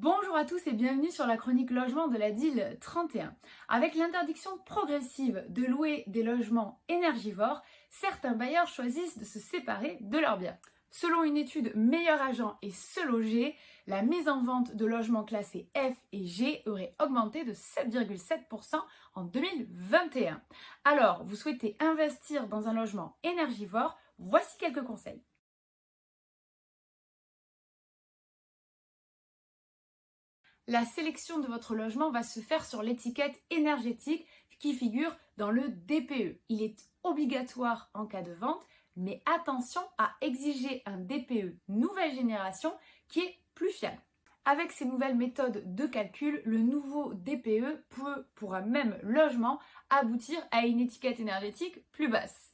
Bonjour à tous et bienvenue sur la chronique logement de la DIL 31. Avec l'interdiction progressive de louer des logements énergivores, certains bailleurs choisissent de se séparer de leurs biens. Selon une étude Meilleur Agent et Se Loger, la mise en vente de logements classés F et G aurait augmenté de 7,7% en 2021. Alors, vous souhaitez investir dans un logement énergivore? Voici quelques conseils. La sélection de votre logement va se faire sur l'étiquette énergétique qui figure dans le DPE. Il est obligatoire en cas de vente, mais attention à exiger un DPE nouvelle génération qui est plus fiable. Avec ces nouvelles méthodes de calcul, le nouveau DPE peut, pour un même logement, aboutir à une étiquette énergétique plus basse.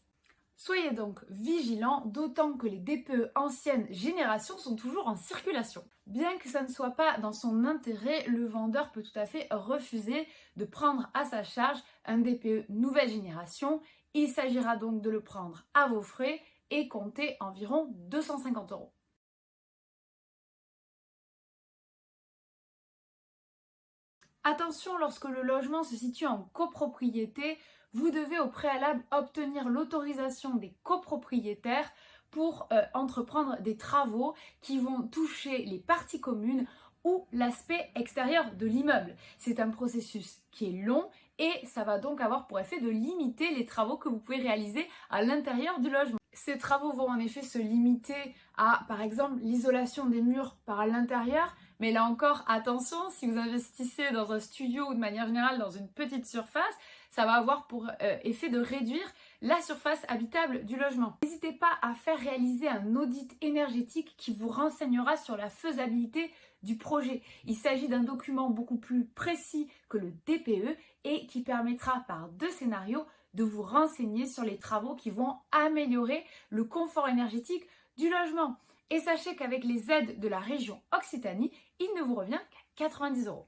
Soyez donc vigilants, d'autant que les DPE ancienne génération sont toujours en circulation. Bien que ça ne soit pas dans son intérêt, le vendeur peut tout à fait refuser de prendre à sa charge un DPE nouvelle génération. Il s'agira donc de le prendre à vos frais et compter environ 250 €. Attention, lorsque le logement se situe en copropriété, vous devez au préalable obtenir l'autorisation des copropriétaires pour entreprendre des travaux qui vont toucher les parties communes ou l'aspect extérieur de l'immeuble. C'est un processus qui est long et ça va donc avoir pour effet de limiter les travaux que vous pouvez réaliser à l'intérieur du logement. Ces travaux vont en effet se limiter à, par exemple, l'isolation des murs par l'intérieur. Mais là encore, attention, si vous investissez dans un studio ou de manière générale dans une petite surface, ça va avoir pour effet de réduire la surface habitable du logement. N'hésitez pas à faire réaliser un audit énergétique qui vous renseignera sur la faisabilité du projet. Il s'agit d'un document beaucoup plus précis que le DPE et qui permettra par 2 scénarios de vous renseigner sur les travaux qui vont améliorer le confort énergétique du logement. Et sachez qu'avec les aides de la région Occitanie, il ne vous revient qu'à 90 €.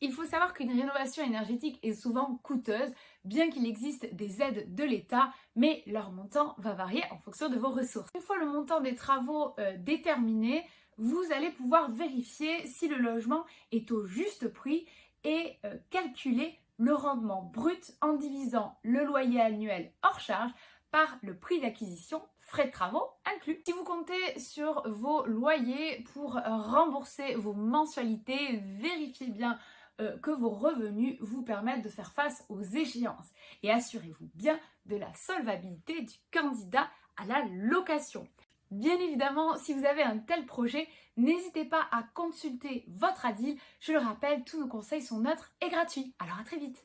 Il faut savoir qu'une rénovation énergétique est souvent coûteuse, bien qu'il existe des aides de l'État, mais leur montant va varier en fonction de vos ressources. Une fois le montant des travaux déterminé, vous allez pouvoir vérifier si le logement est au juste prix et calculer le rendement brut en divisant le loyer annuel hors charge par le prix d'acquisition, frais de travaux inclus. Si vous comptez sur vos loyers pour rembourser vos mensualités, vérifiez bien que vos revenus vous permettent de faire face aux échéances et assurez-vous bien de la solvabilité du candidat à la location. Bien évidemment, si vous avez un tel projet, n'hésitez pas à consulter votre ADIL. Je le rappelle, tous nos conseils sont neutres et gratuits. Alors à très vite!